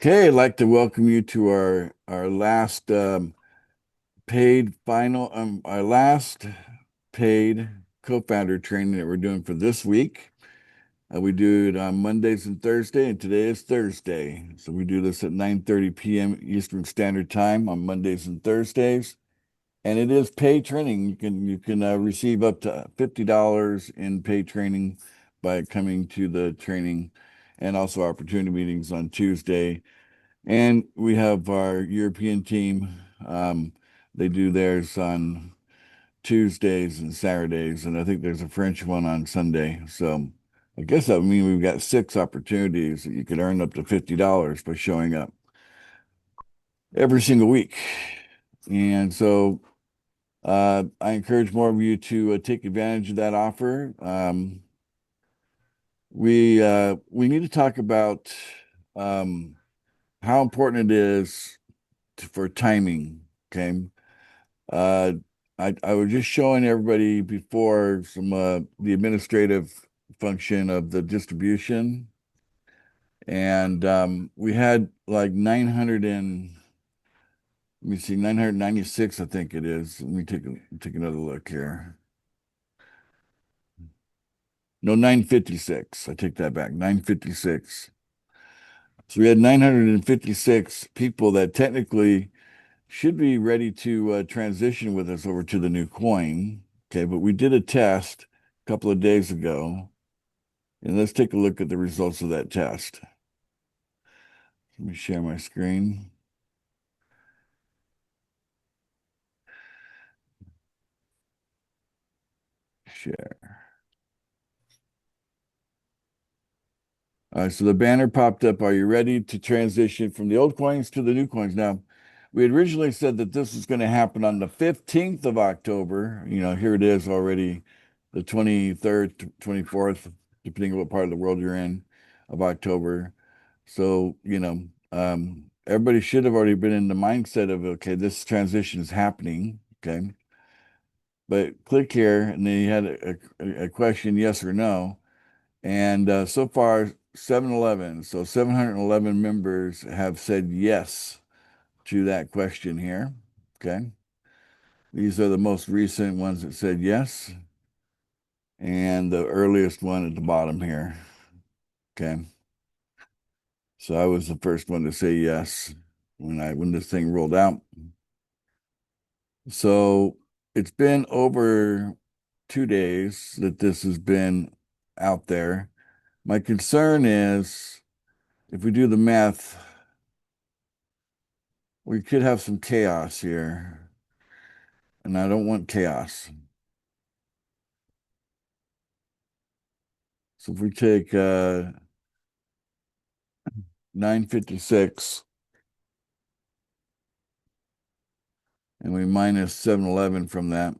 Okay, I'd like to welcome you to our last our last paid co-founder training that we're doing for this week. We do it on Mondays and Thursday, and today is Thursday. So we do this at 9:30 p.m. Eastern Standard Time on Mondays and Thursdays. And it is paid training. You can receive up to $50 in paid training by coming to the training, and also opportunity meetings on Tuesday. And we have our European team. They do theirs on Tuesdays and Saturdays, and I think there's a French one on Sunday. So I guess that would mean we've got six opportunities that you could earn up to $50 by showing up every single week. And so I encourage more of you to take advantage of that offer. We need to talk about how important it is for timing. Okay. Uh, I was just showing everybody before some the administrative function of the distribution, and we had like 900 and let me see, 996, I think it is. Let me take another look here. No, 956. I take that back. 956. So we had 956 people that technically should be ready to transition with us over to the new coin. Okay, but we did a test a couple of days ago, and let's take a look at the results of that test. Let me share my screen. Share. All right, so the banner popped up. Are you ready to transition from the old coins to the new coins? Now, we had originally said that this was going to happen on the 15th of October. Here it is already, the 23rd, 24th, depending on what part of the world you're in, of October. So, everybody should have already been in the mindset of, okay, this transition is happening. Okay. But click here, and then you had a question, yes or no. And so far, 711. So 711 members have said yes to that question here. Okay. These are the most recent ones that said yes, and the earliest one at the bottom here. Okay. So I was the first one to say yes when this thing rolled out. So it's been over 2 days that this has been out there. My concern is if we do the math, we could have some chaos here, and I don't want chaos. So if we take 956 and we minus 711 from that,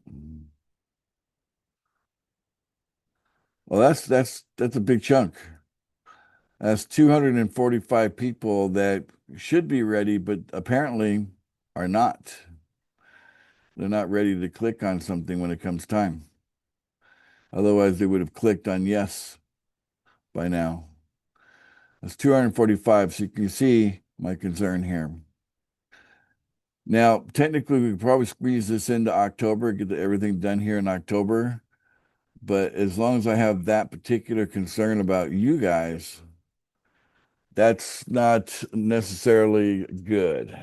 well, that's a big chunk. That's 245 people that should be ready, but apparently are not. They're not ready to click on something when it comes time. Otherwise, they would have clicked on yes by now. That's 245. So you can see my concern here. Now, technically, we could probably squeeze this into October, get everything done here in October. But as long as I have that particular concern about you guys, that's not necessarily good.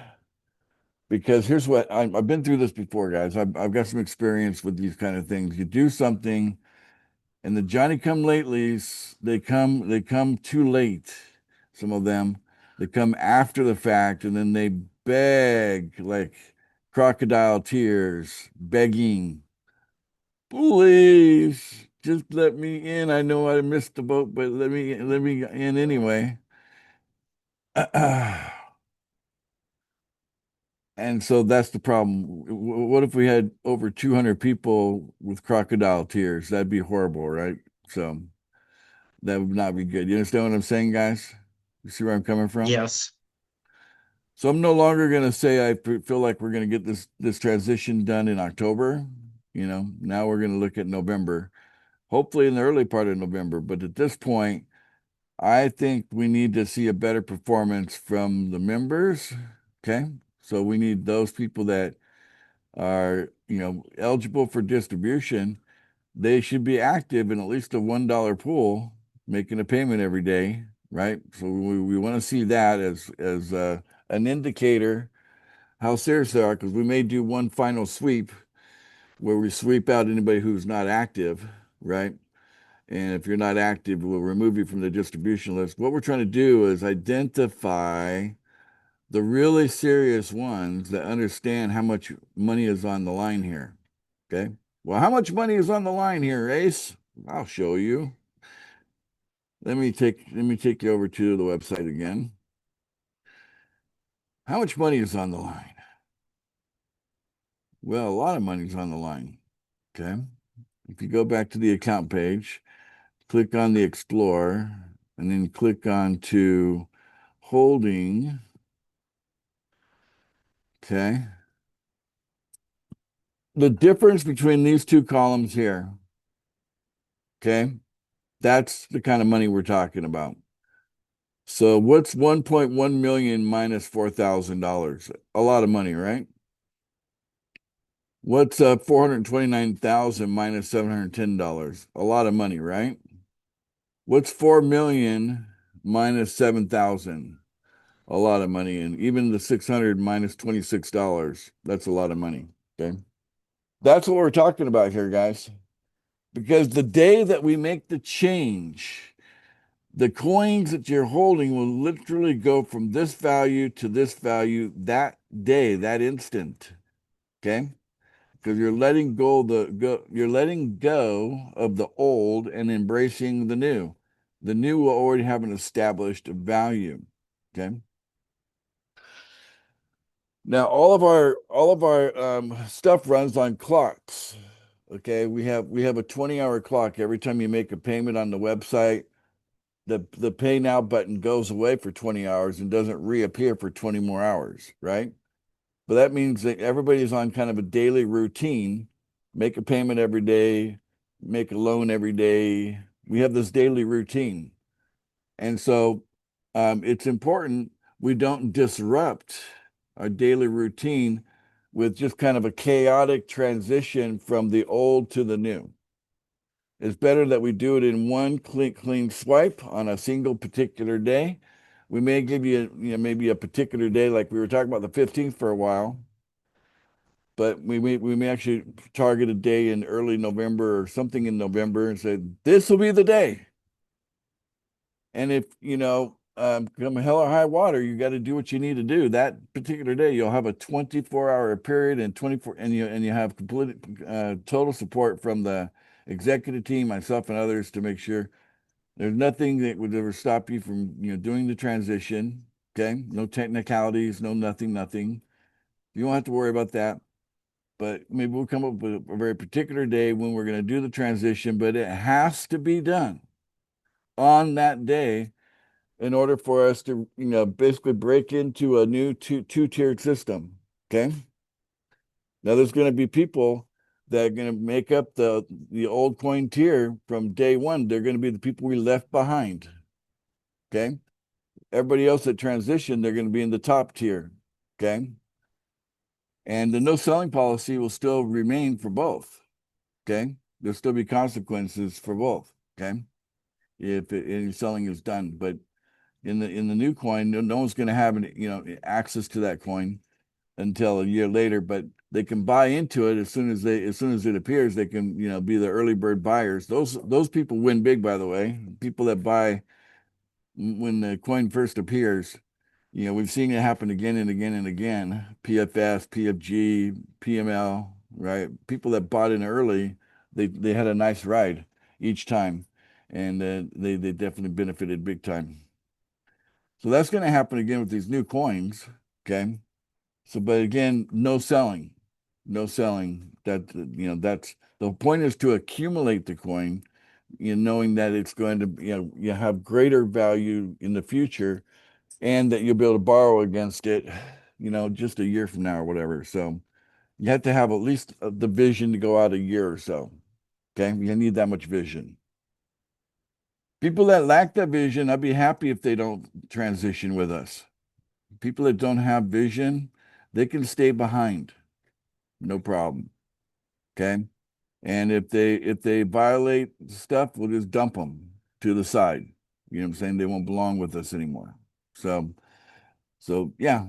Because here's what I've been through this before, guys. I've got some experience with these kind of things. You do something, and the Johnny come latelys, they come too late. Some of them, they come after the fact, and then they beg like crocodile tears, begging, please just let me in. I know I missed the boat, but let me in anyway. And so that's the problem. What if we had over 200 people with crocodile tears? That'd be horrible, right? So that would not be good. You understand what I'm saying, guys? You see where I'm coming from? Yes. So I'm no longer going to say feel like we're going to get this transition done in October. Now we're going to look at November, hopefully in the early part of November. But at this point, I think we need to see a better performance from the members. Okay. So we need those people that are, eligible for distribution. They should be active in at least a $1 pool, making a payment every day, right? So we want to see that as an indicator how serious they are, because we may do one final sweep where we sweep out anybody who's not active, right? And if you're not active, we'll remove you from the distribution list. What we're trying to do is identify the really serious ones that understand how much money is on the line here. Okay. Well, how much money is on the line here, Ace? I'll show you. Let me take you over to the website again. How much money is on the line? Well, a lot of money's on the line. Okay. If you go back to the account page, click on the Explorer, and then click on to holding. Okay. The difference between these two columns here, okay, that's the kind of money we're talking about. So what's 1.1 million minus $4,000? A lot of money, right? What's 429,000 minus $710? A lot of money, right? What's 4 million minus 7,000? A lot of money. And even the 600 minus $26, that's a lot of money. Okay. That's what we're talking about here, guys. Because the day that we make the change, the coins that you're holding will literally go from this value to this value that day, that instant. Okay. Because you're letting go of the old and embracing the new. The new will already have an established value. Okay. Now all of our stuff runs on clocks. Okay, we have a 20-hour clock. Every time you make a payment on the website, the pay now button goes away for 20 hours and doesn't reappear for 20 more hours, right? But that means that everybody's on kind of a daily routine, make a payment every day, make a loan every day. We have this daily routine. And so it's important we don't disrupt our daily routine with just kind of a chaotic transition from the old to the new. It's better that we do it in one clean swipe on a single particular day. We may give you, maybe a particular day, like we were talking about the 15th for a while, but we may actually target a day in early November or something in November and say, this will be the day. And if, come hell or high water, you got to do what you need to do. That particular day, you'll have a 24-hour period and 24, and you have complete total support from the executive team, myself, and others to make sure there's nothing that would ever stop you from, doing the transition. Okay, no technicalities, no nothing. You don't have to worry about that. But maybe we'll come up with a very particular day when we're going to do the transition, but it has to be done on that day in order for us to, basically break into a new two-tiered system. Okay. Now there's going to be people that are going to make up the old coin tier from day one. They're going to be the people we left behind. Okay. Everybody else that transitioned, they're going to be in the top tier. Okay. And the no selling policy will still remain for both. Okay. There'll still be consequences for both. Okay. If any selling is done, but in the new coin, no one's going to have access to that coin until a year later, but they can buy into it as soon as it appears. They can be the early bird buyers. Those people win big, by the way. People that buy when the coin first appears. We've seen it happen again and again and again. PFS, PFG, PML, right? People that bought in early, they had a nice ride each time, and they definitely benefited big time. So that's going to happen again with these new coins. Okay. So, but again, no selling, no selling. That's the point, is to accumulate the coin, knowing that it's going to, you have greater value in the future, and that you'll be able to borrow against it, just a year from now or whatever. So you have to have at least the vision to go out a year or so. Okay. You need that much vision. People that lack that vision, I'd be happy if they don't transition with us. People that don't have vision, they can stay behind, no problem. Okay. And if they violate stuff, we'll just dump them to the side. You know what I'm saying? They won't belong with us anymore. So yeah.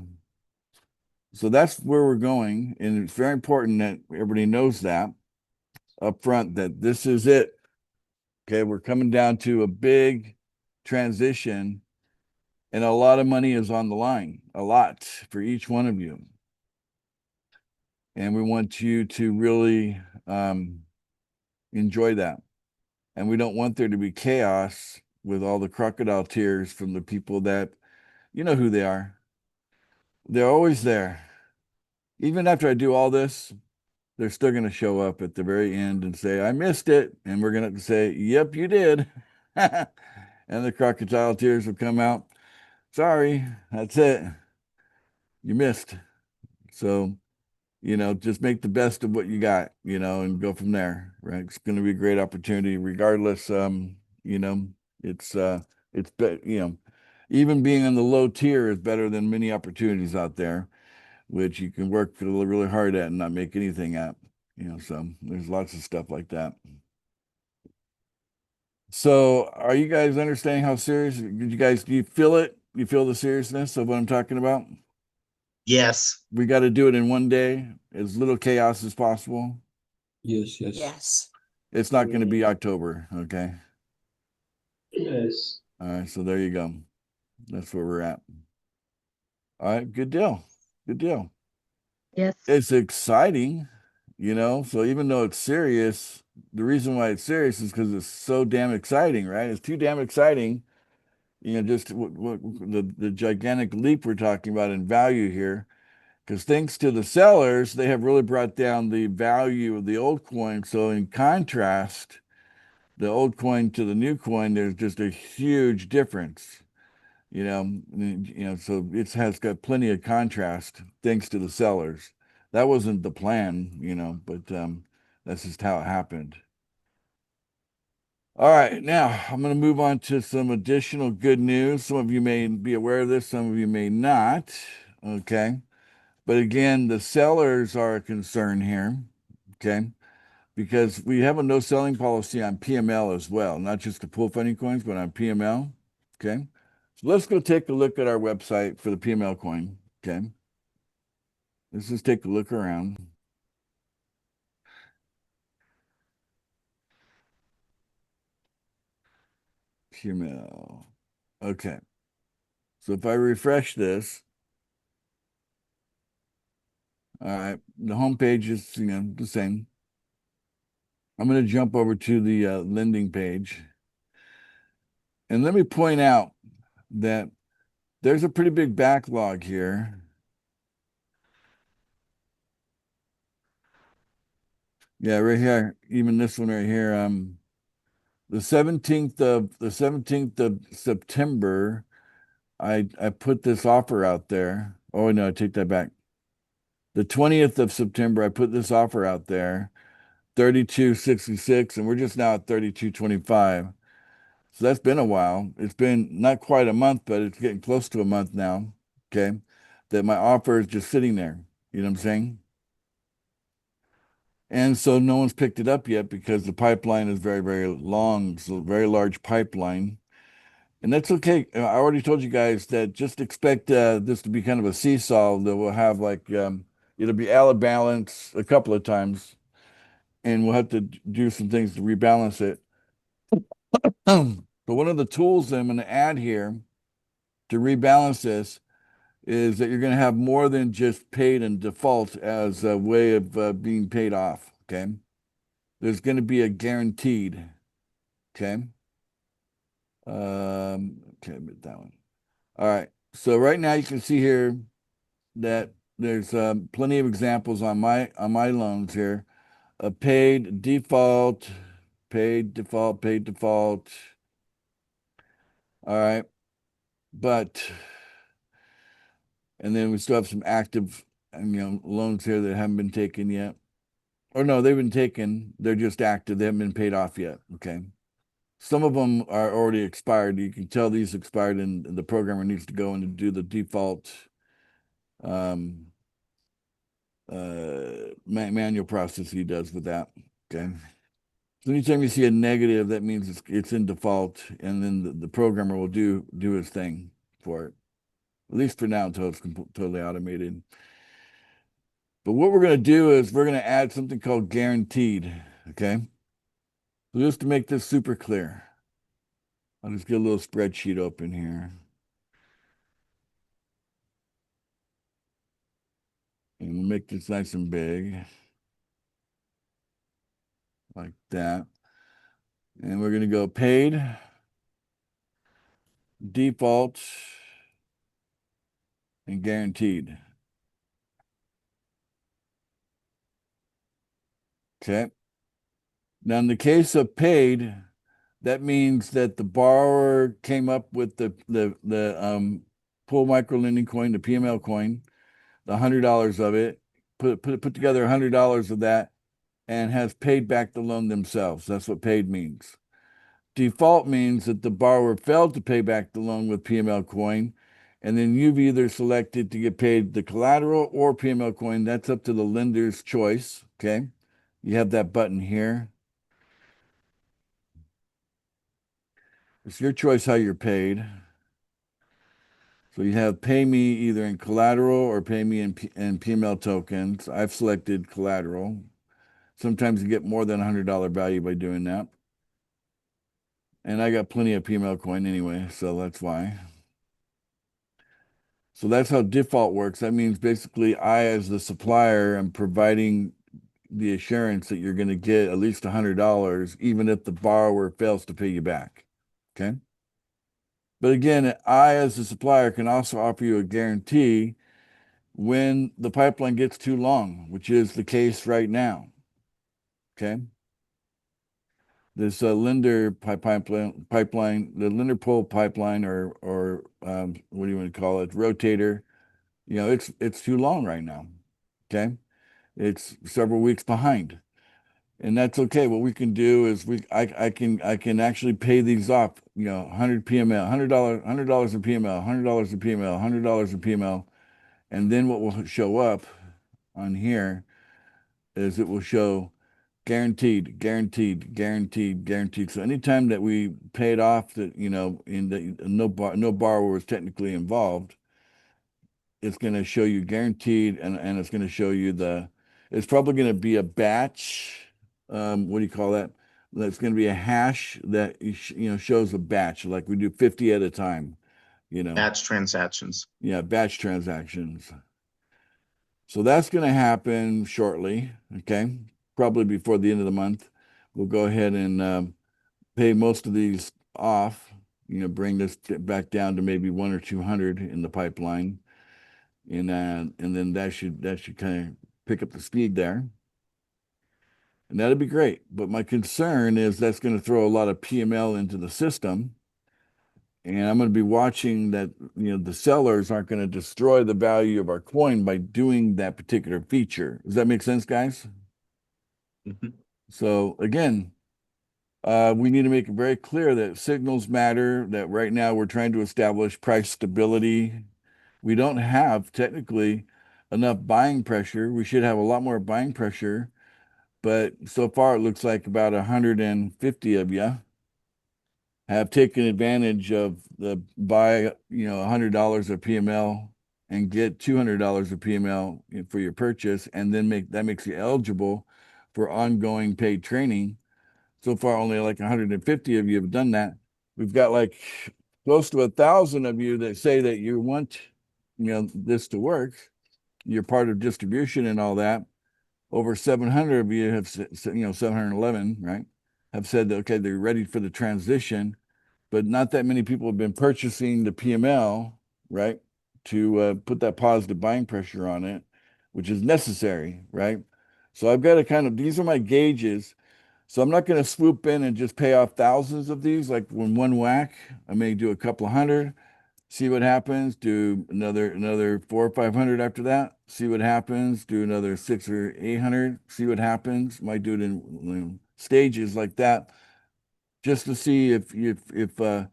So that's where we're going. And it's very important that everybody knows that up front that this is it. Okay, we're coming down to a big transition, and a lot of money is on the line, a lot for each one of you. And we want you to really enjoy that. And we don't want there to be chaos with all the crocodile tears from the people that, you know who they are. They're always there. Even after I do all this, they're still going to show up at the very end and say, I missed it. And we're going to say, yep, you did. And the crocodile tears will come out. Sorry, that's it. You missed. So, just make the best of what you got, and go from there, right? It's going to be a great opportunity regardless. You know, it's even being on the low tier is better than many opportunities out there, which you can work really, really hard at and not make anything at, so there's lots of stuff like that. So are you guys understanding how serious, do you feel it? You feel the seriousness of what I'm talking about? Yes. We got to do it in one day, as little chaos as possible. Yes, yes. Yes. It's not going to be October. Okay. Yes. All right. So there you go. That's where we're at. All right. Good deal. Good deal. Yes. It's exciting, So even though it's serious, the reason why it's serious is because it's so damn exciting, right? It's too damn exciting. Just what the gigantic leap we're talking about in value here. Because thanks to the sellers, they have really brought down the value of the old coin. So in contrast, the old coin to the new coin, there's just a huge difference. So it has got plenty of contrast thanks to the sellers. That wasn't the plan, but that's just how it happened. All right, now I'm going to move on to some additional good news. Some of you may be aware of this, some of you may not. Okay. But again, the sellers are a concern here. Okay. Because we have a no selling policy on PML as well, not just the pool funding coins, but on PML. Okay. So let's go take a look at our website for the PML coin. Okay. Let's just take a look around. PML. Okay. So if I refresh this, all right, the home page is, the same. I'm going to jump over to the lending page. And let me point out that there's a pretty big backlog here. Yeah, right here, even this one right here. The 17th of September, I put this offer out there. Oh no, I take that back. The 20th of September, I put this offer out there, 32.66, and we're just now at 32.25. So that's been a while. It's been not quite a month, but it's getting close to a month now. Okay. That my offer is just sitting there. You know what I'm saying? And so no one's picked it up yet because the pipeline is very, very long. It's a very large pipeline. And that's okay. I already told you guys that just expect this to be kind of a seesaw that we'll have it'll be out of balance a couple of times, and we'll have to do some things to rebalance it. But one of the tools I'm going to add here to rebalance this is that you're going to have more than just paid and default as a way of being paid off. Okay. There's going to be a guaranteed. Okay. Okay, that one. All right. So right now you can see here that there's plenty of examples on my loans here. A paid default, paid default, paid default. All right. But and then we still have some active loans here that haven't been taken yet. Or no, they've been taken. They're just active. They haven't been paid off yet. Okay. Some of them are already expired. You can tell these expired, and the programmer needs to go in and do the default manual process he does with that. Okay. So anytime you see a negative, that means it's in default, and then the programmer will do his thing for it, at least for now until it's totally automated. But what we're going to do is we're going to add something called guaranteed. Okay. So just to make this super clear, I'll just get a little spreadsheet open here. And we'll make this nice and big. Like that. And we're going to go paid, default, and guaranteed. Okay. Now, in the case of paid, that means that the borrower came up with the Pool Micro Lending coin, the PML coin, the $100 of it, put together $100 of that, and has paid back the loan themselves. That's what paid means. Default means that the borrower failed to pay back the loan with PML coin, and then you've either selected to get paid the collateral or PML coin. That's up to the lender's choice. Okay. You have that button here. It's your choice how you're paid. So you have pay me either in collateral or pay me in PML tokens. I've selected collateral. Sometimes you get more than $100 value by doing that. And I got plenty of PML coin anyway, so that's why. So that's how default works. That means basically I, as the supplier, am providing the assurance that you're going to get at least $100, even if the borrower fails to pay you back. Okay. But again, I, as the supplier, can also offer you a guarantee when the pipeline gets too long, which is the case right now. Okay. This lender pipeline, the lender pull pipeline, or what do you want to call it, rotator, it's too long right now. Okay. It's several weeks behind. And that's okay. What we can do is I can actually pay these off, 100 PML, $100 in PML, $100 in PML, $100 in PML. And then what will show up on here is it will show guaranteed, guaranteed, guaranteed, guaranteed. So anytime that we paid off that, in the no borrower was technically involved, it's going to show you guaranteed, and it's going to show you it's probably going to be a batch. What do you call that? That's going to be a hash that shows a batch, like we do 50 at a time. Batch transactions. Yeah, batch transactions. So that's going to happen shortly. Okay, probably before the end of the month. We'll go ahead and pay most of these off. Bring this back down to maybe 1 or 200 in the pipeline, and then that should kind of pick up the speed there. And that'd be great. But my concern is that's going to throw a lot of PML into the system. And I'm going to be watching that, the sellers aren't going to destroy the value of our coin by doing that particular feature. Does that make sense, guys? Mm-hmm. So again, we need to make it very clear that signals matter, that right now we're trying to establish price stability. We don't have technically enough buying pressure. We should have a lot more buying pressure. But so far, it looks like about 150 of you have taken advantage of the buy, $100 of PML and get $200 of PML for your purchase, and then makes you eligible for ongoing paid training. So far, only like 150 of you have done that. We've got like close to 1,000 of you that say that you want, this to work. You're part of distribution and all that. Over 700 of you have, 711, right, have said that, okay, they're ready for the transition, but not that many people have been purchasing the PML, right, to put that positive buying pressure on it, which is necessary, right? So I've got to these are my gauges. So I'm not going to swoop in and just pay off thousands of these, like when one whack. I may do a couple of hundred, see what happens, do another 400 or 500 after that, see what happens, do another 600 or 800, see what happens. Might do it in stages like that. just to see if the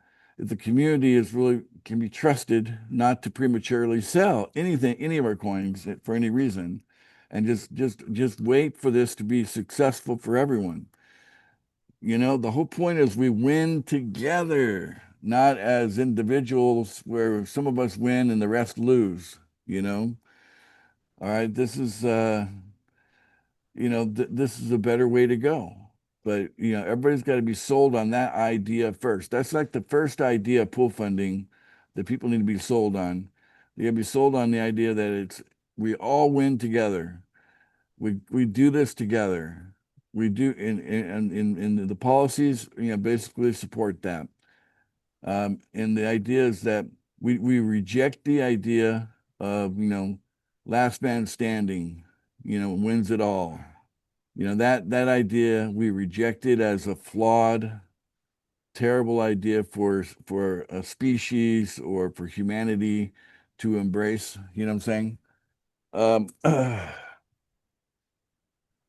community is really can be trusted not to prematurely sell anything, any of our coins for any reason, and just wait for this to be successful for everyone. You know, the whole point is we win together, not as individuals where some of us win and the rest lose, you know. All right, this is this is a better way to go. But, everybody's got to be sold on that idea first. That's like the first idea of pool funding that people need to be sold on. They got to be sold on the idea that we all win together. We do this together. We do in the policies, basically support that. And the idea is that we reject the idea of, last man standing, wins it all. That idea we reject it as a flawed, terrible idea for a species or for humanity to embrace. You know what I'm saying?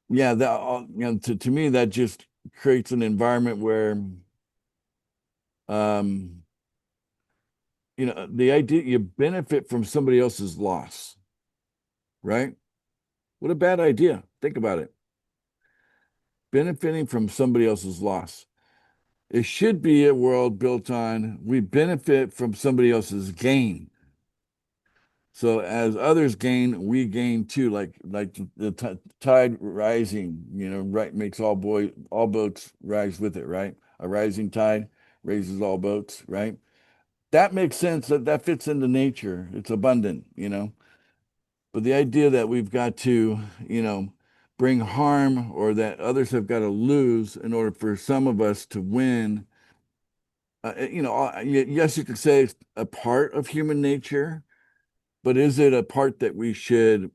Yeah, to me that just creates an environment where um the idea you benefit from somebody else's loss, right? What a bad idea. Think about it. Benefiting from somebody else's loss. It should be a world built on we benefit from somebody else's gain. So as others gain, we gain too. Like the tide rising, right, makes all boats rise with it, right? A rising tide raises all boats, right? That makes sense. That fits into nature. It's abundant. But the idea that we've got to, bring harm or that others have got to lose in order for some of us to win, yes, you could say it's a part of human nature, but is it a part that we should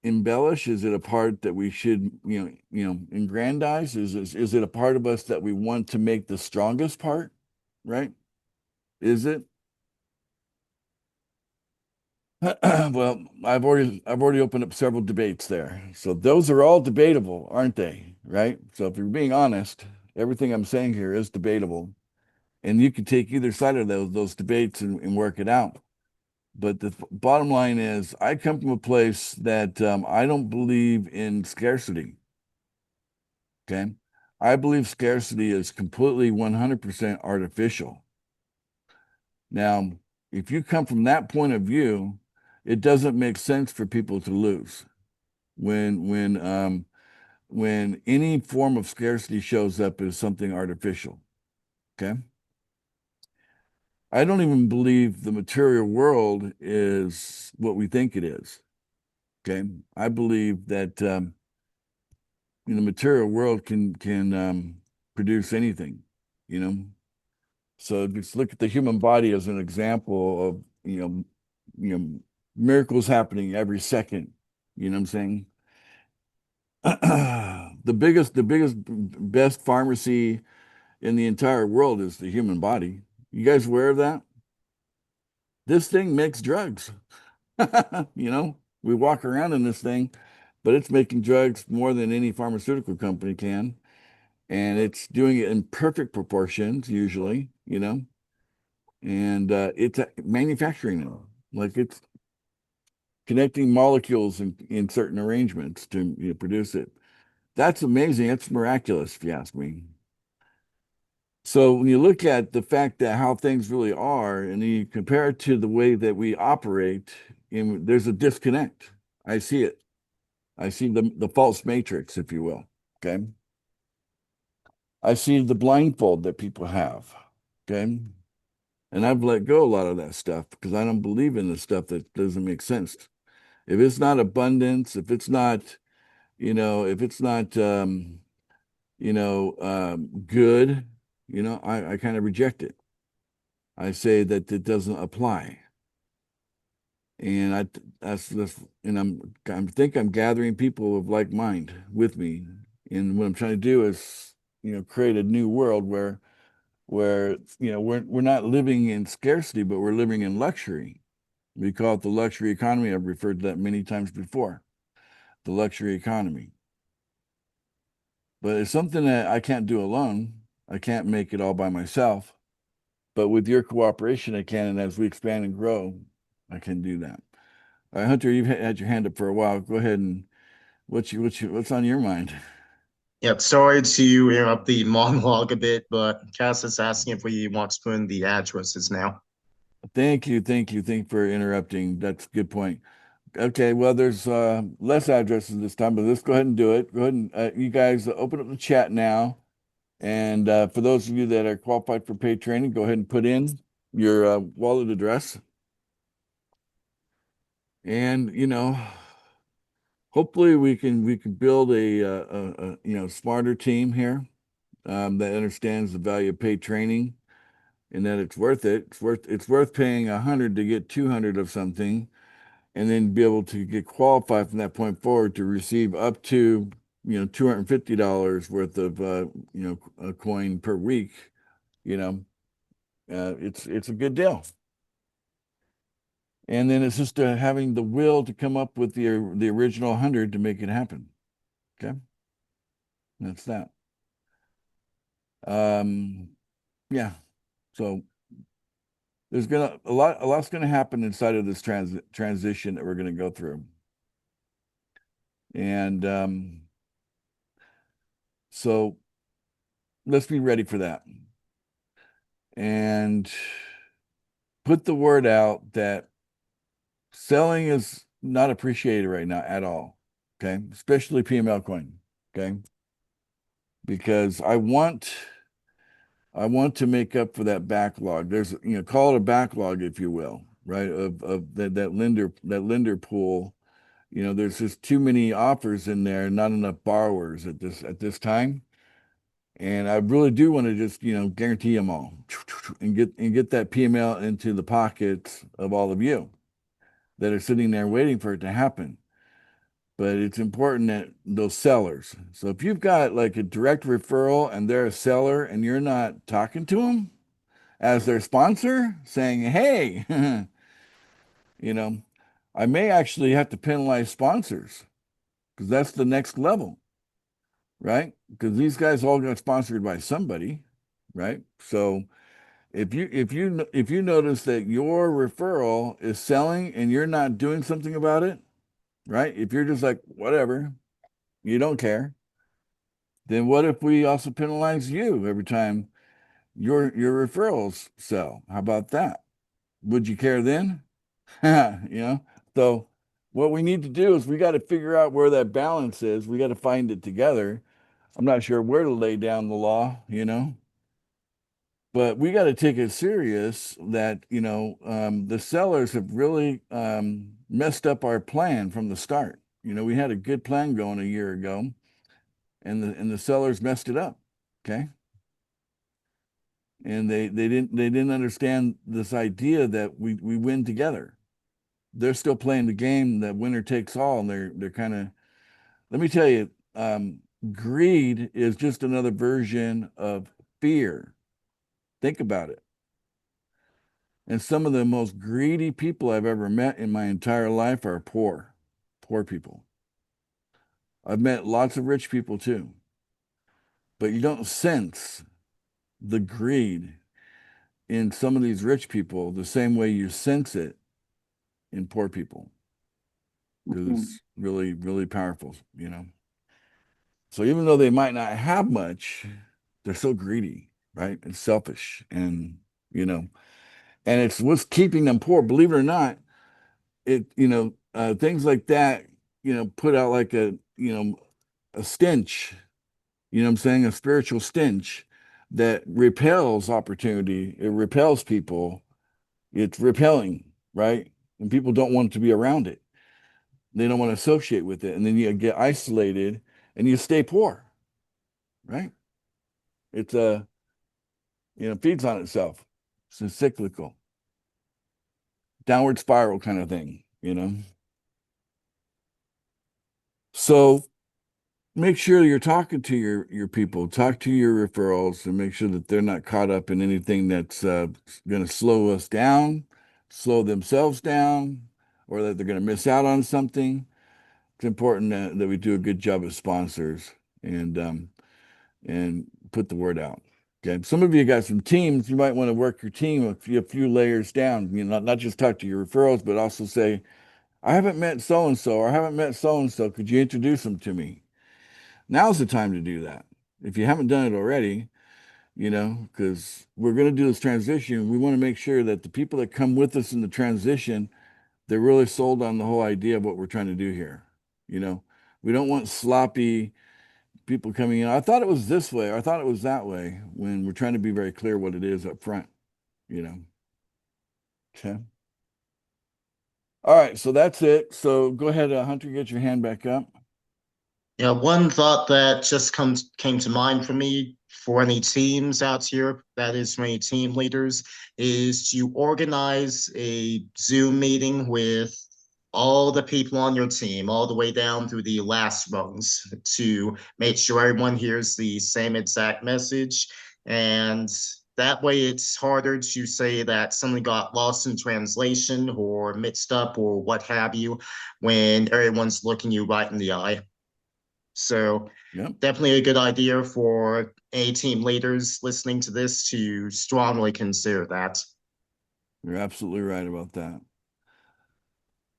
embellish? Is it a part that we should, aggrandize? Is it a part of us that we want to make the strongest part, right? Is it? Well, I've already opened up several debates there. So those are all debatable, aren't they? Right? So if you're being honest, everything I'm saying here is debatable. And you can take either side of those debates and work it out. But the bottom line is, I come from a place that I don't believe in scarcity. Okay. I believe scarcity is completely 100% artificial. Now, if you come from that point of view, it doesn't make sense for people to lose when any form of scarcity shows up as something artificial. Okay. I don't even believe the material world is what we think it is. Okay. I believe that the material world can produce anything, you know. So just look at the human body as an example of, miracles happening every second. You know what I'm saying? The biggest, best pharmacy in the entire world is the human body. You guys aware of that? This thing makes drugs. We walk around in this thing, but it's making drugs more than any pharmaceutical company can. And it's doing it in perfect proportions, usually, and it's manufacturing them. Like it's connecting molecules in certain arrangements to produce it. That's amazing. That's miraculous, if you ask me. So when you look at the fact that how things really are, and you compare it to the way that we operate, there's a disconnect. I see it. I see the false matrix, if you will. Okay. I see the blindfold that people have. Okay. And I've let go a lot of that stuff because I don't believe in the stuff that doesn't make sense. If it's not abundance, if it's not, if it's not, good, I kind of reject it. I say that it doesn't apply. And I think I'm gathering people of like mind with me. And what I'm trying to do is, create a new world where we're not living in scarcity, but we're living in luxury. We call it the luxury economy. I've referred to that many times before. The luxury economy. but it's something that I can't do alone. I can't make it all by myself, but with your cooperation, I can. And as we expand and grow, I can do that. All right, Hunter, you've had your hand up for a while. Go ahead and what's on your mind? Yeah, sorry to interrupt the monologue a bit, but Cass is asking if we want to put in the addresses now. Thank you, thank you, thank you for interrupting. That's a good point. Okay, well, there's less addresses this time, but let's go ahead and do it. Go ahead and you guys open up the chat now. And for those of you that are qualified for paid training, go ahead and put in your wallet address. And hopefully we can build a smarter team here that understands the value of paid training and that it's worth it. It's worth paying 100 to get 200 of something, and then be able to get qualified from that point forward to receive up to $250 worth of a coin per week. You know, it's a good deal. And then it's just having the will to come up with the original 100 to make it happen. Okay, that's that. Yeah. So there's a lot's gonna happen inside of this transition that we're gonna go through. And so let's be ready for that. And put the word out that selling is not appreciated right now at all. Okay. Especially PML coin. Okay. Because I want to make up for that backlog. There's, call it a backlog, if you will, right? Of that lender pool. There's just too many offers in there, not enough borrowers at this time. And I really do want to just, guarantee them all and get that PML into the pockets of all of you that are sitting there waiting for it to happen. But it's important that those sellers. So if you've got like a direct referral and they're a seller and you're not talking to them as their sponsor, saying, hey, I may actually have to penalize sponsors because that's the next level, right? Because these guys all got sponsored by somebody, right? So if you notice that your referral is selling and you're not doing something about it, right? If you're just like whatever, you don't care, then what if we also penalize you every time your referrals sell? How about that? Would you care then? So what we need to do is we got to figure out where that balance is. We got to find it together. I'm not sure where to lay down the law, but we got to take it serious that, the sellers have really messed up our plan from the start. We had a good plan going a year ago, and the sellers messed it up. Okay. And they didn't understand this idea that we win together. They're still playing the game that winner takes all, and they're kind of, let me tell you, greed is just another version of fear. Think about it. And some of the most greedy people I've ever met in my entire life are poor people. I've met lots of rich people too, but you don't sense the greed in some of these rich people the same way you sense it in poor people, because it's really, really powerful. So even though they might not have much, they're so greedy, right? And selfish, and it's what's keeping them poor. Believe it or not, things like that, put out like a stench, what I'm saying? A spiritual stench that repels opportunity. It repels people. It's repelling, right? And people don't want to be around it. They don't want to associate with it. And then you get isolated and you stay poor, right? It's feeds on itself. It's a cyclical, downward spiral kind of thing. So make sure you're talking to your people, talk to your referrals, and make sure that they're not caught up in anything that's going to slow us down, slow themselves down, or that they're going to miss out on something. It's important that we do a good job as sponsors. And and put the word out. Okay. Some of you got some teams, you might want to work your team a few layers down, not just talk to your referrals, but also say, I haven't met so-and-so, or I haven't met so-and-so. Could you introduce them to me? Now's the time to do that. If you haven't done it already, because we're going to do this transition. We want to make sure that the people that come with us in the transition, they're really sold on the whole idea of what we're trying to do here. We don't want sloppy people coming in. I thought it was this way, or I thought it was that way, when we're trying to be very clear what it is up front, you know. Okay. All right, so that's it. So go ahead, Hunter, get your hand back up. Yeah, one thought that just came to mind for me for any teams out here, that is for any team leaders, is to organize a Zoom meeting with all the people on your team, all the way down through the last rungs, to make sure everyone hears the same exact message. And that way it's harder to say that something got lost in translation or mixed up or what have you when everyone's looking you right in the eye. So Yep, definitely a good idea for any team leaders listening to this to strongly consider that. you're absolutely right about that.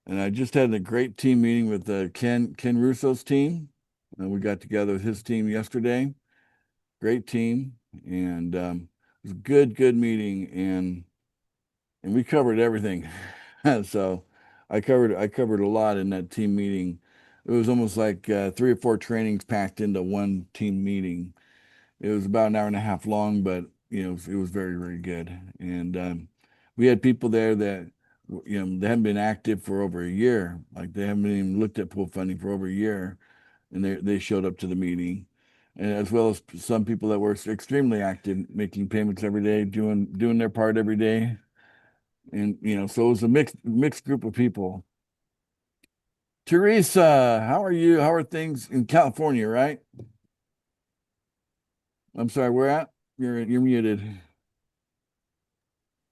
And I just had a great team meeting with Ken Russo's team. We got together with his team yesterday. Great team, and it was a good meeting, and we covered everything. So I covered a lot in that team meeting. It was almost like 3 or 4 trainings packed into one team meeting. It was about an hour and a half long, but it was very good. And we had people there that they haven't been active for over a year. Like they haven't even looked at pool funding for over a year, and they showed up to the meeting, and as well as some people that were extremely active, making payments every day, doing their part every day. And so it was a mixed group of people. Teresa, how are you? How are things in California, right? I'm sorry, where at? You're muted.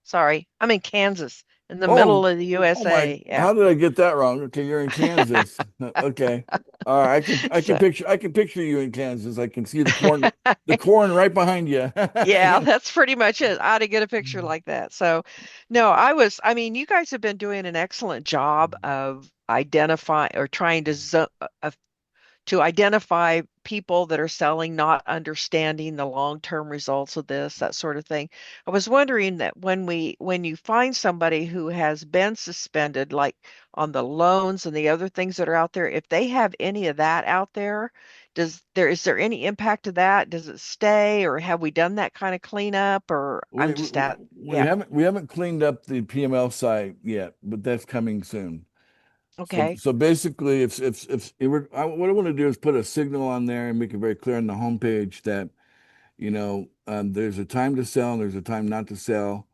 Sorry, I'm in Kansas, in the Oh, middle of the oh my, USA. Yeah. how did I get that wrong? Okay, you're in Kansas. Okay. All right, So, I can picture you in Kansas. I can see the corn right behind you. yeah, that's pretty much it. I ought to get a picture like that. So, no, I mean, you guys have been doing an excellent job of identifying or trying to identify people that are selling, not understanding the long-term results of this, that sort of thing. I was wondering that when you find somebody who has been suspended, like on the loans and the other things that are out there, if they have any of that out there, is there any impact to that? Does it stay, or have we done that kind of cleanup? Or We, we yeah, haven't cleaned up the PML site yet, but that's coming soon. So okay. so basically, what I want to do is put a signal on there and make it very clear on the homepage that there's a time to sell and there's a time not to sell,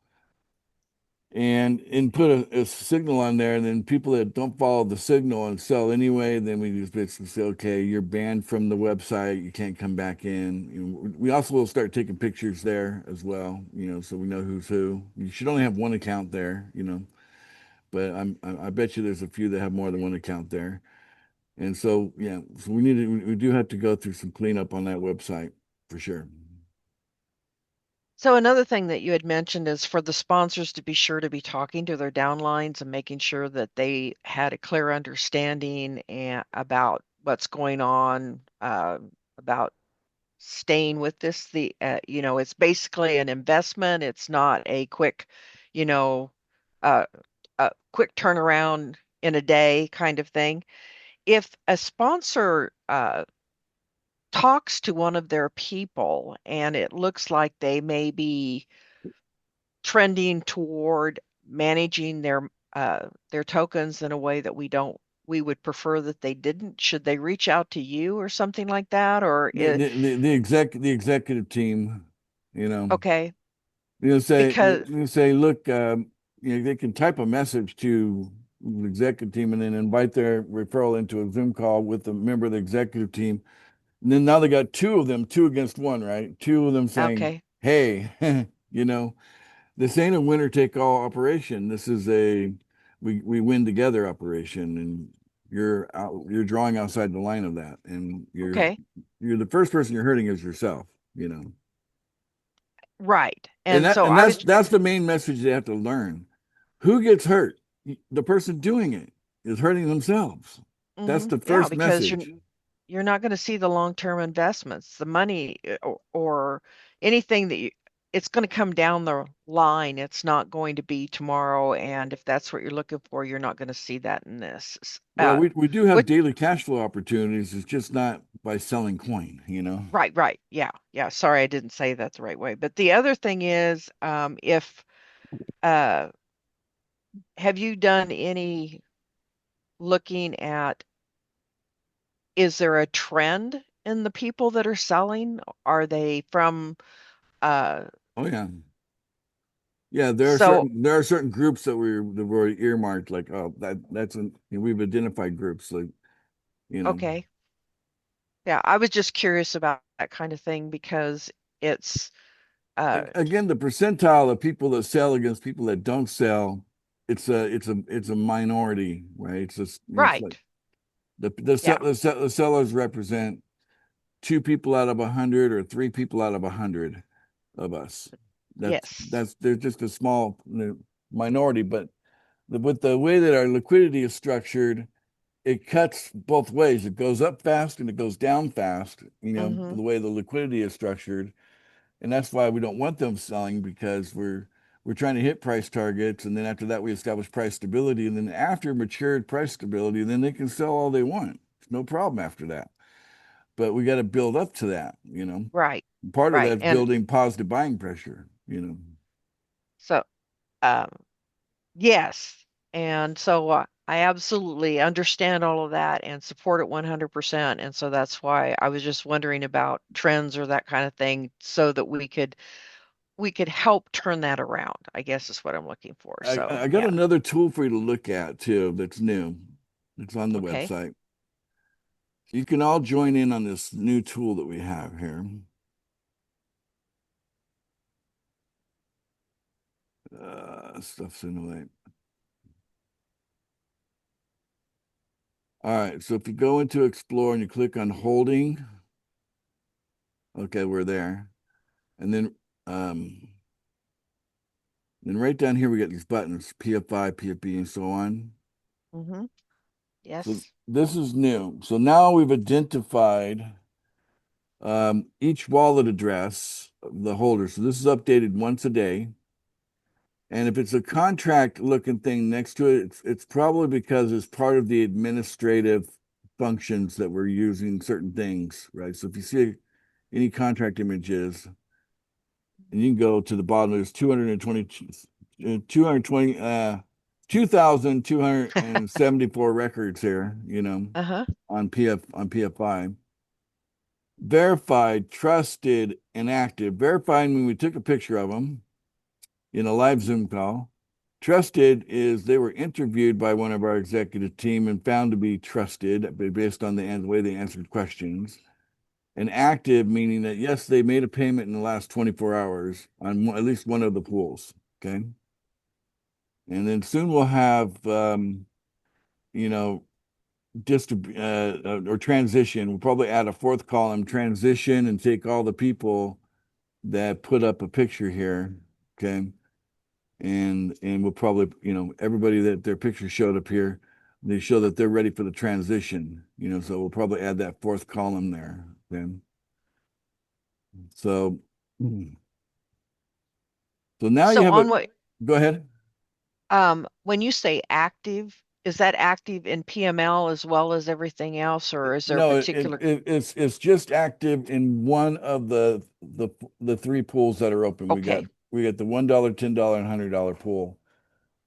and put a signal on there. And then people that don't follow the signal and sell anyway, then we just basically say, okay, you're banned from the website. You can't come back in. We also will start taking pictures there as well, so we know who's who. You should only have one account there, but I bet you there's a few that have more than one account there. And so, yeah, so we do have to go through some cleanup on that website for sure. So another thing that you had mentioned is for the sponsors to be sure to be talking to their downlines and making sure that they had a clear understanding about what's going on, about staying with this. It's basically an investment. It's not a quick, you know, uh, a quick turnaround in a day kind of thing. If a sponsor talks to one of their people and it looks like they may be trending toward managing their tokens in a way that we would prefer that they didn't, should they reach out to you or something like that? Or The executive team, you know, okay, say because look, they can type a message to the executive team and then invite their referral into a Zoom call with a member of the executive team. And then now they got two of them, two against one, right? Two of them saying, okay, hey, this ain't a winner take all operation. This is a we win together operation, and you're drawing outside the line of that, and okay, you're the first person you're hurting is yourself. you know. Right. And And that so and I was, that's the main message they have to learn. Who gets hurt? The person doing it is hurting themselves. That's the yeah, first because message. you're not going to see the long-term investments, the money or anything that it's going to come down the line. It's not going to be tomorrow. And if that's what you're looking for, you're not going to see that in this. Well, we do have Which, daily cash flow opportunities. It's just not by selling coin, you know. right. Yeah. Yeah. Sorry, I didn't say that the right way. But the other thing is, if, uh, have you done any looking at, is there a trend in the people that are selling? Are they from, uh, Oh yeah. Yeah, so, there are certain groups that were earmarked like, oh, we've identified groups like, you know. okay. Yeah, I was just curious about that kind of thing because it's uh Again, the percentile of people that sell against people that don't sell, it's a minority, right? It's just, it's like right. Yeah. the sellers represent two people out of 100 or three people out of 100 of us. Yes. They're just a small minority, but with the way that our liquidity is structured, it cuts both ways. It goes up fast and it goes down fast, you know, Mm-hmm. the way the liquidity is structured. And that's why we don't want them selling, because we're trying to hit price targets, and then after that we establish price stability, and then after matured price stability, then they can sell all they want. It's no problem after that. But we got to build up to that, you know. Right. Part of Right. that's And building positive buying pressure, you know. so um yes. And so I absolutely understand all of that and support it 100%. And so that's why I was just wondering about trends or that kind of thing so that we could help turn that around, I guess is what I'm looking for. So, I got yeah. another tool for you to look at too that's new. It's on the Okay. website. You can all join in on this new tool that we have here. Stuff's in the way. All right, so if you go into Explore and you click on holding, okay, we're there. And then right down here we got these buttons, PFI, PFB, and so on. Mm-hmm. So Yes. this is new. So now we've identified each wallet address of the holder. So this is updated once a day. And if it's a contract looking thing next to it, it's probably because it's part of the administrative functions that we're using certain things, right? So if you see any contract images, and you can go to the bottom, there's 2,274 records here, you know, Uh-huh. on PFI. Verified, trusted, and active. Verified when we took a picture of them in a live Zoom call. Trusted is they were interviewed by one of our executive team and found to be trusted based on the way they answered questions. And active meaning that yes, they made a payment in the last 24 hours on at least one of the pools. Okay. And then soon we'll have, you know, or transition. We'll probably add a fourth column, transition, and take all the people that put up a picture here. Okay. And we'll probably, you know, everybody that their picture showed up here, they show that they're ready for the transition, you know, so we'll probably add that fourth column there. Okay. So, so now you So have a, on what go ahead. when you say active, is that active in PML as well as everything else, or is there a No, particular? it's just active in one of the three pools that are open. Okay. We got the $1, $10, and $100 pool.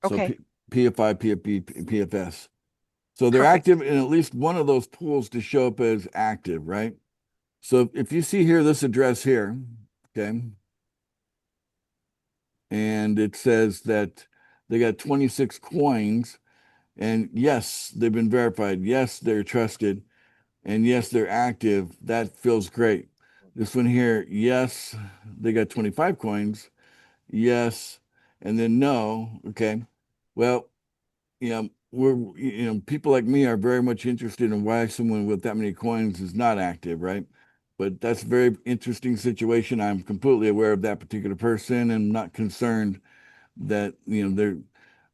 So Okay. PFI, PFB, PFS. So they're Perfect. active in at least one of those pools to show up as active, right? So if you see here this address here, okay, and it says that they got 26 coins, and yes, they've been verified. Yes, they're trusted. And yes, they're active. That feels great. This one here, yes, they got 25 coins. Yes, and then no. Okay. Well, people like me are very much interested in why someone with that many coins is not active, right? but that's a very interesting situation. I'm completely aware of that particular person and not concerned that,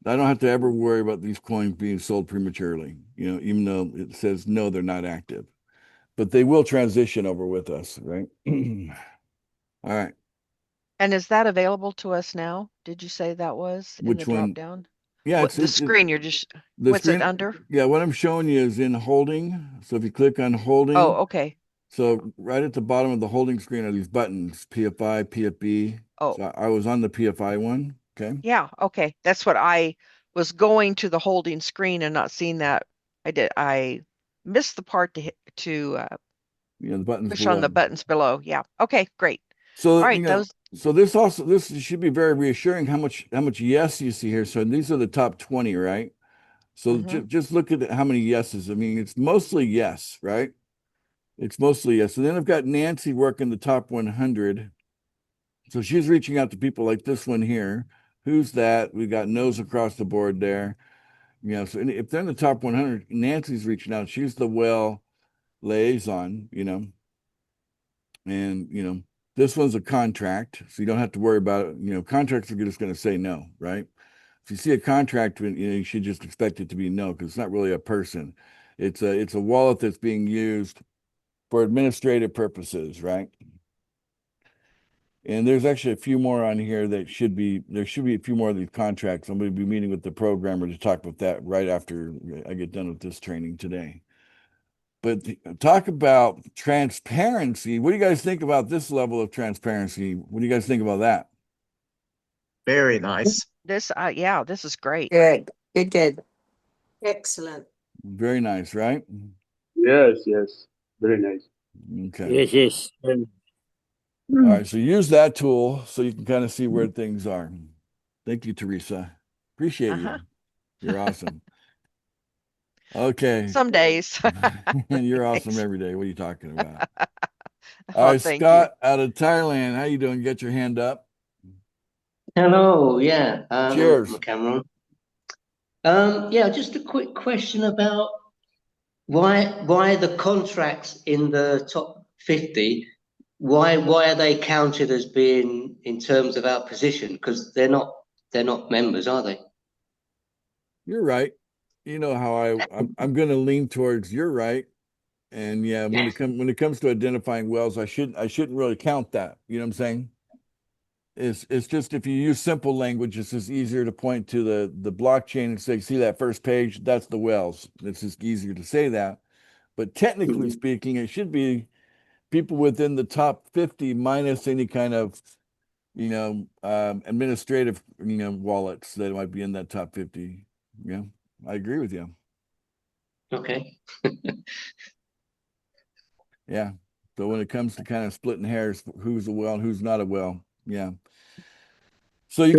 I don't have to ever worry about these coins being sold prematurely, even though it says no, they're not active, but they will transition over with us, right? All right. And is that available to us now? Did you say that was in the Which drop one? down? Yeah, What the screen you're just, the what's it screen. under? Yeah, what I'm showing you is in holding. So if you click on holding, Oh, okay. so right at the bottom of the holding screen are these buttons, PFI, PFB. Oh, So I was on the PFI one. Okay. yeah, okay. That's what I was going to the holding screen and not seeing that. I missed the part to hit to The buttons push on below. the buttons below. Yeah. Okay, great. So, All right, those so this should be very reassuring how much yes you see here. So these are the top 20, right? So Mhm. just look at how many yeses. I mean, it's mostly yes, right? It's mostly yes. And then I've got Nancy working the top 100. So she's reaching out to people like this one here. Who's that? We got no's across the board there. So if they're in the top 100, Nancy's reaching out. She's the well liaison, and this one's a contract, so you don't have to worry about it. Contracts are just going to say no, right? If you see a contract, you should just expect it to be no, because it's not really a person. It's a wallet that's being used for administrative purposes, right? And there's actually a few more on here there should be a few more of these contracts. I'm going to be meeting with the programmer to talk about that right after I get done with this training today. But talk about transparency. What do you guys think about this level of transparency? What do you guys think about that? Very nice. yeah, this is great. Good. Good. Excellent. Very nice, right? Yes, yes. Very nice. Okay. Yes, yes. All right. So use that tool so you can kind of see where things are. Thank you, Teresa. Appreciate Uh-huh. you. You're awesome. Okay. Some days. You're awesome Thanks. every day. What are you talking about? Oh, All right, thank Scott out of Thailand. How you doing? Get your hand up. Hello, yeah, Cheers. Cameron. Yeah, just a quick question about why the contracts in the top 50, why are they counted as being in terms of our position? Because they're not members, are they? You're right. You know how I'm going to lean towards you're right. And yeah, when it comes to identifying wells, I shouldn't really count that. You know what I'm saying? It's just if you use simple language, it's just easier to point to the blockchain and say, see that first page, that's the wells. It's just easier to say that. But technically speaking, it should be people within the top 50 minus any kind of administrative wallets that might be in that top 50. Yeah, I agree with you. Okay. Yeah. So when it comes to kind of splitting hairs, who's a well and who's not a well, yeah. So you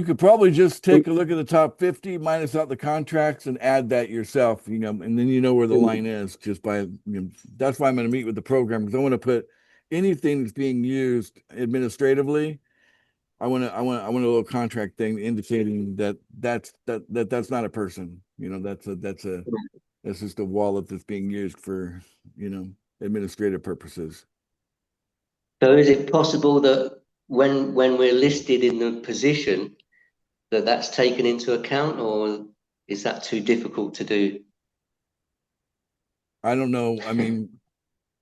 could probably just take a look at the top 50, minus out the contracts, and add that yourself, and then you know where the line is just by, that's why I'm going to meet with the program, because I want to put anything that's being used administratively. I want a little contract thing indicating that's not a person. That's just a wallet that's being used for, administrative purposes. So is it possible that when we're listed in the position that's taken into account, or is that too difficult to do? I don't know. I mean,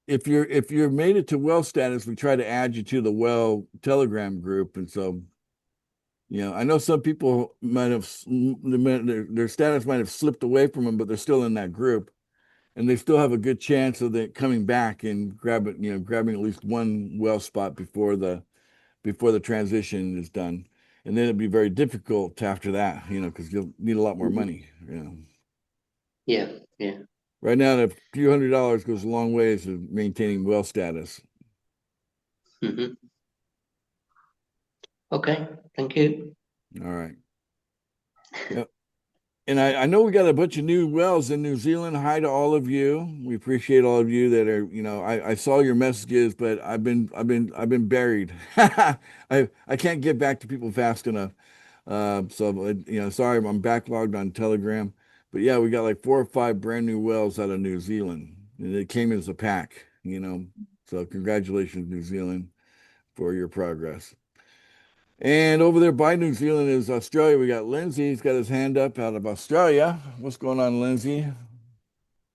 if you're made it to well status, we try to add you to the well Telegram group, and so I know some people might have their status might have slipped away from them, but they're still in that group, and they still have a good chance of it coming back and grabbing at least one well spot before the transition is done, and then it'd be very difficult after that, because you'll need a lot more money. Yeah. Right now, a few $100s goes a long ways to maintaining well status. Mm-hmm. Okay, thank you. All right. Yep. And I know we got a bunch of new wells in New Zealand. Hi to all of you. We appreciate all of you that are, I saw your messages, but I've been buried. I can't get back to people fast enough. So sorry, I'm backlogged on Telegram. But yeah, we got like 4 or 5 brand new wells out of New Zealand, and it came as a pack. So congratulations, New Zealand, for your progress. And over there by New Zealand is Australia. We got Lindsay. He's got his hand up out of Australia. What's going on, Lindsay?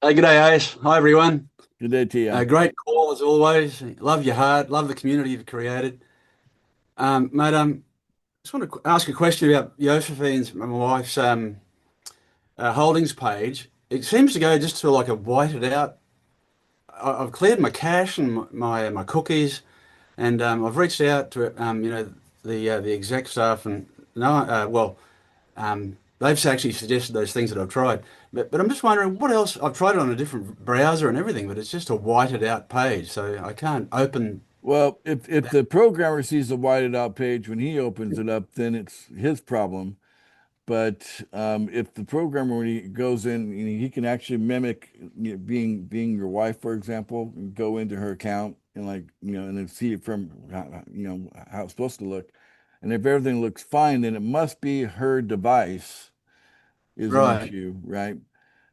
Hey, g'day, Ace. Hi, everyone. Good day to you. Great call as always. Love your heart. Love the community you've created. Mate, just want to ask a question about Josephine's, my wife's holdings page. It seems to go just to like a whited out. I've cleared my cache and my cookies, and I've reached out to the exec staff, and no, they've actually suggested those things that I've tried. But I'm just wondering what else. I've tried it on a different browser and everything, but it's just a whited out page, so I can't open. Well, if the programmer sees the whited out page when he opens it up, then it's his problem. But if the programmer, when he goes in, he can actually mimic being your wife, for example, and go into her account and and then see it from how it's supposed to look. And if everything looks fine, then it must be her device is an Right. issue, right?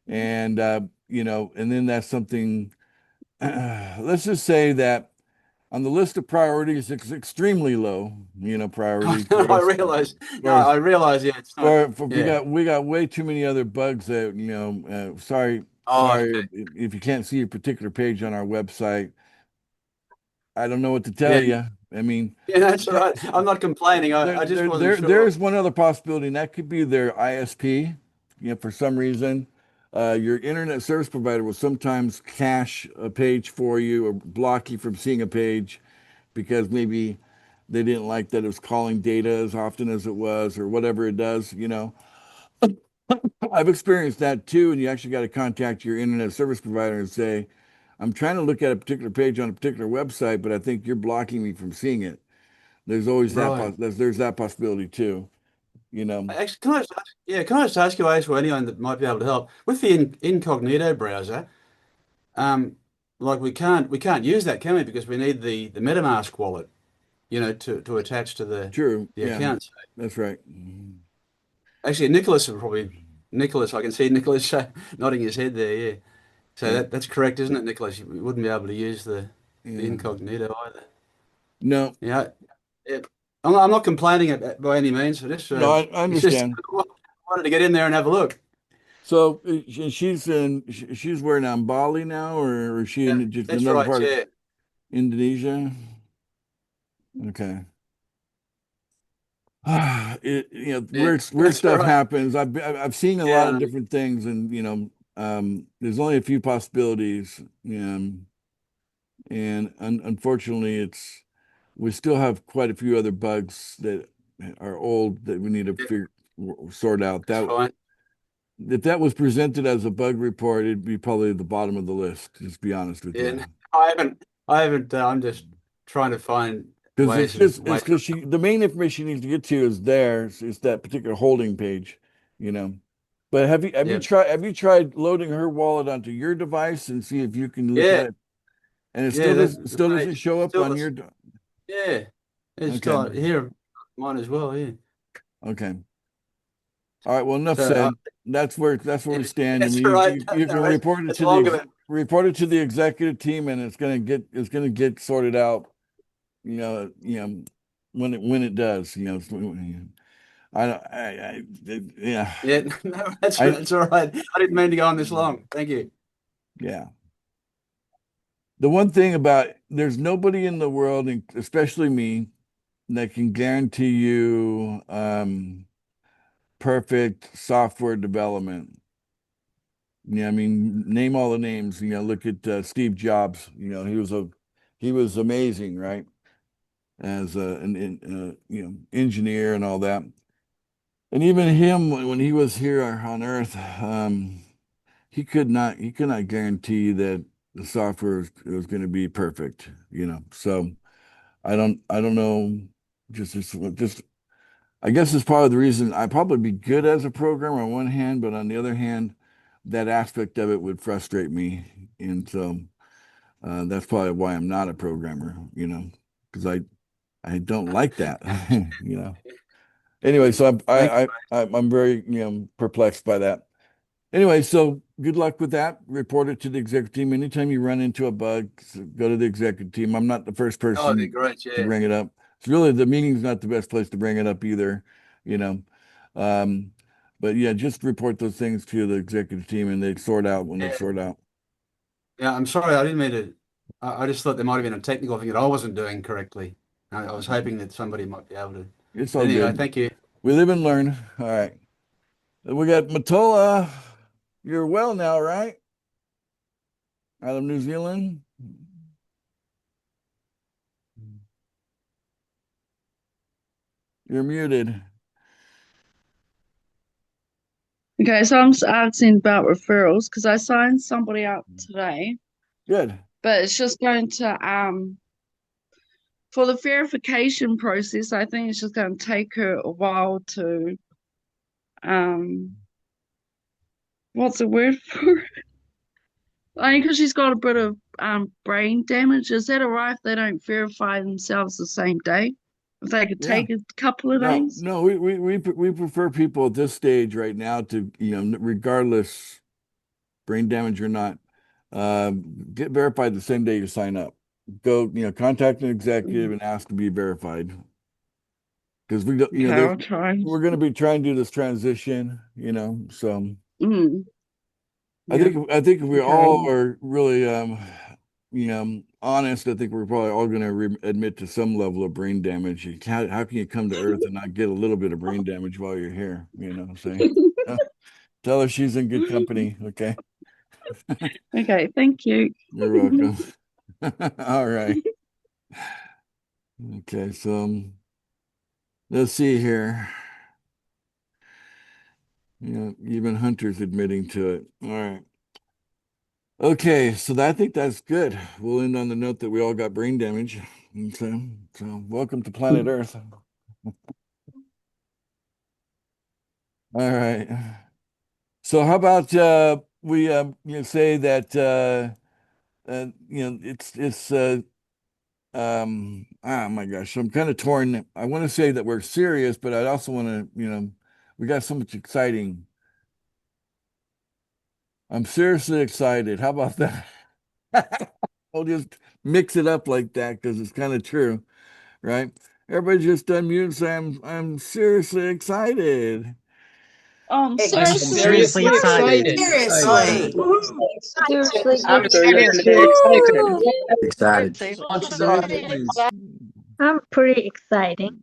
And and then that's something. Let's just say that on the list of priorities, it's extremely low. Priority. I realize. No, I realize. Yeah, it's not. We got way too many other bugs that sorry Okay. if you can't see a particular page on our website. I don't know what to tell you. I mean, Yeah, that's all right. I'm not complaining. I just wasn't sure. there's one other possibility, and that could be their ISP. For some reason, your internet service provider will sometimes cache a page for you or block you from seeing a page because maybe they didn't like that it was calling data as often as it was or whatever it does. I've experienced that too, and you actually got to contact your internet service provider and say, I'm trying to look at a particular page on a particular website, but I think you're blocking me from seeing it. There's always Right. there's that possibility too. Actually, can I just ask you, Ace, or anyone that might be able to help with the incognito browser? Like we can't use that, can we? Because we need the MetaMask wallet, to attach to the True. Yeah, accounts. that's right. Actually, Nicholas. I can see Nicholas nodding his head there. Yeah. So Yeah. that's correct, isn't it, Nicholas? You wouldn't be able to use the Yeah. incognito either. No, Yeah. Yeah. I'm not complaining by any means. I just no, I it's just understand. wanted to get in there and have a look. So she's where now? In Bali now, or is she Yeah, in just that's another right. part of Yeah. Indonesia? Okay. Weird That's all stuff right. happens. I've seen a lot Yeah. of different things, and there's only a few possibilities. And unfortunately, we still have quite a few other bugs that are old that we need to sort out. That's fine. If that was presented as a bug report, it'd be probably at the bottom of the list. Just be honest with Yeah. you. I haven't. I'm just trying to find Because it's ways just it's because the main information you need to get to is there. It's that particular holding page, you know. But have you Yeah. tried loading her wallet onto your device and see if you can look Yeah. at it? And it Yeah. still doesn't show up Still on does- your Yeah. It's Okay. still here, mine as well. Yeah. Okay. All right. Well, enough So, said. That's where we stand. That's I mean, right. you can report it It's to long the of it. report it to the executive team, and it's gonna get sorted out. When it does. I don't. Yeah. Yeah. No, that's I that's all right. I didn't mean to go on this long. Thank you. yeah. The one thing about there's nobody in the world, especially me, that can guarantee you perfect software development. Yeah, I mean, name all the names. Look at Steve Jobs. He was amazing, right? As an engineer and all that. And even him, when he was here on Earth, he could not guarantee that the software was going to be perfect. So I don't know. Just I guess it's part of the reason I'd probably be good as a programmer on one hand, but on the other hand, that aspect of it would frustrate me. And so that's probably why I'm not a programmer, because I don't like that, Anyway, so Thank I'm very, perplexed by that. Anyway, so good luck with that. Report it to the executive team. Anytime you run into a bug, go to the executive team. I'm not the first Oh, they're person great. to Yeah. bring it up. It's really the meeting's not the best place to bring it up either, you know. But yeah, just report those things to the executive team and they sort out when they Yeah. sort out. Yeah, I'm sorry. I didn't mean to. I just thought there might have been a technical thing that I wasn't doing correctly. I was hoping that somebody might be able to. It's all Anyway, good. thank you. We live and learn. All right. We got Matola. You're well now, right? Out of New Zealand. You're muted. Okay, so I'm just asking about referrals because I signed somebody up today, Good. but it's just going to for the verification process, I think it's just going to take her a while to what's the word for it? Only because she's got a bit of brain damage. Is that alright if they don't verify themselves the same day? If they could Yeah. take a couple of days? No, we prefer people at this stage right now to, regardless brain damage or not, get verified the same day you sign up. Go, contact an executive and ask to be verified. Because we don't, Okay, I'll try. we're going to be trying to do this transition, so Mm. I think if we Okay. all are really, honest, I think we're probably all going to admit to some level of brain damage. How can you come to Earth and not get a little bit of brain damage while you're here? You know what I'm saying? Tell her she's in good company. Okay. Okay, thank you. You're welcome. All right. Okay, so let's see here. Even Hunter's admitting to it. All right. Okay, so I think that's good. We'll end on the note that we all got brain damage. And so welcome to planet Earth. All right. So how about we say that it's oh my gosh, I'm kind of torn. I want to say that we're serious, but I also want to, we got so much exciting. I'm seriously excited. How about that? I'll just mix it up like that because it's kind of true, right? Everybody just unmute and say, I'm seriously excited. Seriously excited. Seriously. Seriously I'm excited. excited. Excited. I'm pretty exciting.